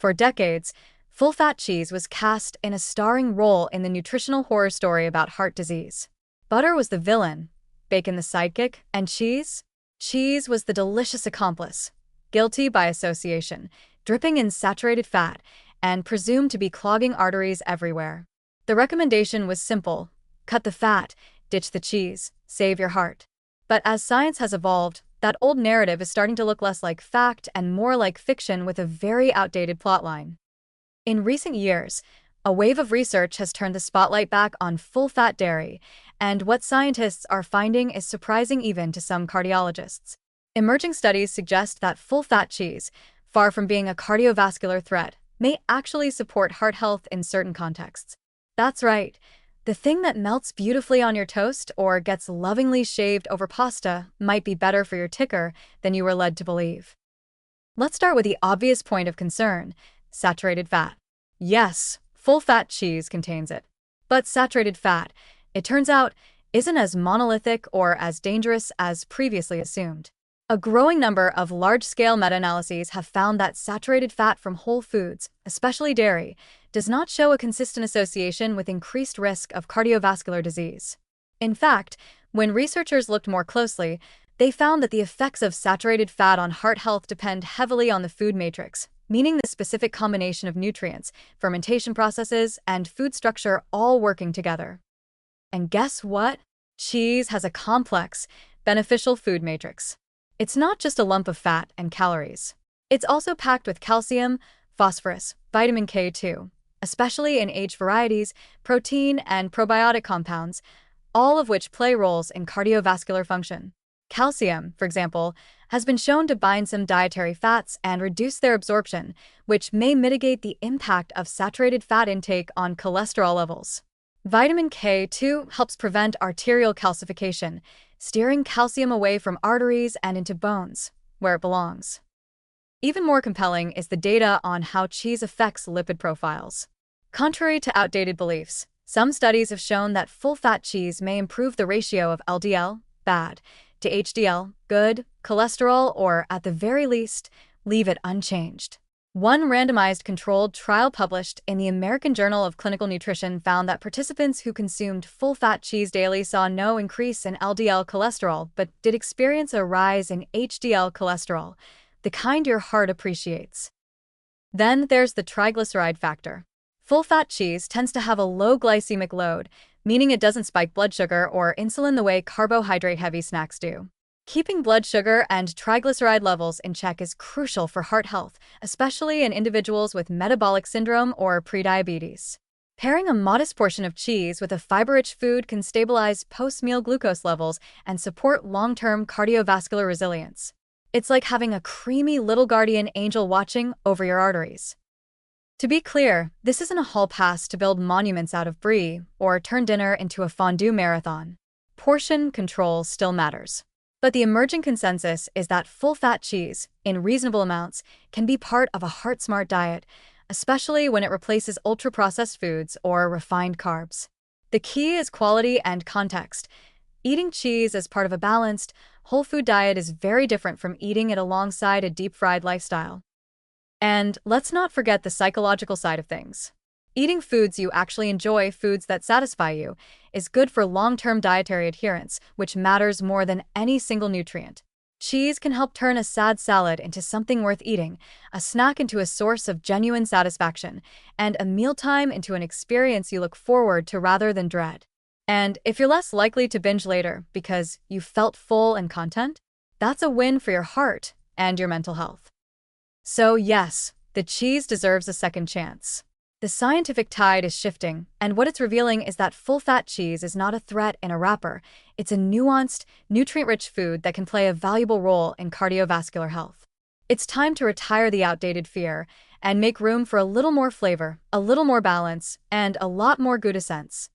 For decades, full-fat cheese was cast in a starring role in the nutritional horror story about heart disease. Butter was the villain, bacon the sidekick, and cheese? Cheese was the delicious accomplice, guilty by association, dripping in saturated fat, and presumed to be clogging arteries everywhere. The recommendation was simple: cut the fat, ditch the cheese, save your heart. But as science has evolved, that old narrative is starting to look less like fact and more like fiction with a very outdated plotline. In recent years, a wave of research has turned the spotlight back on full-fat dairy, and what scientists are finding is surprising even to some cardiologists. Emerging studies suggest that full-fat cheese, far from being a cardiovascular threat, may actually support heart health in certain contexts. That's right. The thing that melts beautifully on your toast or gets lovingly shaved over pasta might be better for your ticker than you were led to believe. Let's start with the obvious point of concern: saturated fat. Yes, full-fat cheese contains it. But saturated fat, it turns out, isn't as monolithic or as dangerous as previously assumed. A growing number of large-scale meta-analyses have found that saturated fat from whole foods, especially dairy, does not show a consistent association with increased risk of cardiovascular disease. In fact, when researchers looked more closely, they found that the effects of saturated fat on heart health depend heavily on the food matrix, meaning the specific combination of nutrients, fermentation processes, and food structure all working together. And guess what? Cheese has a complex, beneficial food matrix. It's not just a lump of fat and calories. It's also packed with calcium, phosphorus, vitamin K2, especially in aged varieties, protein, and probiotic compounds, all of which play roles in cardiovascular function. Calcium, for example, has been shown to bind some dietary fats and reduce their absorption, which may mitigate the impact of saturated fat intake on cholesterol levels. Vitamin K2 helps prevent arterial calcification, steering calcium away from arteries and into bones, where it belongs. Even more compelling is the data on how cheese affects lipid profiles. Contrary to outdated beliefs, some studies have shown that full-fat cheese may improve the ratio of LDL, bad, to HDL, good, cholesterol, or, at the very least, leave it unchanged. One randomized controlled trial published in the American Journal of Clinical Nutrition found that participants who consumed full-fat cheese daily saw no increase in LDL cholesterol but did experience a rise in HDL cholesterol, the kind your heart appreciates. Then there's the triglyceride factor. Full-fat cheese tends to have a low glycemic load, meaning it doesn't spike blood sugar or insulin the way carbohydrate-heavy snacks do. Keeping blood sugar and triglyceride levels in check is crucial for heart health, especially in individuals with metabolic syndrome or prediabetes. Pairing a modest portion of cheese with a fiber-rich food can stabilize post-meal glucose levels and support long-term cardiovascular resilience. It's like having a creamy little guardian angel watching over your arteries. To be clear, this isn't a hall pass to build monuments out of brie or turn dinner into a fondue marathon. Portion control still matters. But the emerging consensus is that full-fat cheese, in reasonable amounts, can be part of a heart-smart diet, especially when it replaces ultra-processed foods or refined carbs. The key is quality and context. Eating cheese as part of a balanced, whole food diet is very different from eating it alongside a deep-fried lifestyle. And let's not forget the psychological side of things. Eating foods you actually enjoy, foods that satisfy you, is good for long-term dietary adherence, which matters more than any single nutrient. Cheese can help turn a sad salad into something worth eating, a snack into a source of genuine satisfaction, and a mealtime into an experience you look forward to rather than dread. And if you're less likely to binge later because you felt full and content, that's a win for your heart and your mental health. So yes, the cheese deserves a second chance. The scientific tide is shifting, and what it's revealing is that full-fat cheese is not a threat in a wrapper. It's a nuanced, nutrient-rich food that can play a valuable role in cardiovascular health. It's time to retire the outdated fear and make room for a little more flavor, a little more balance, and a lot more good sense.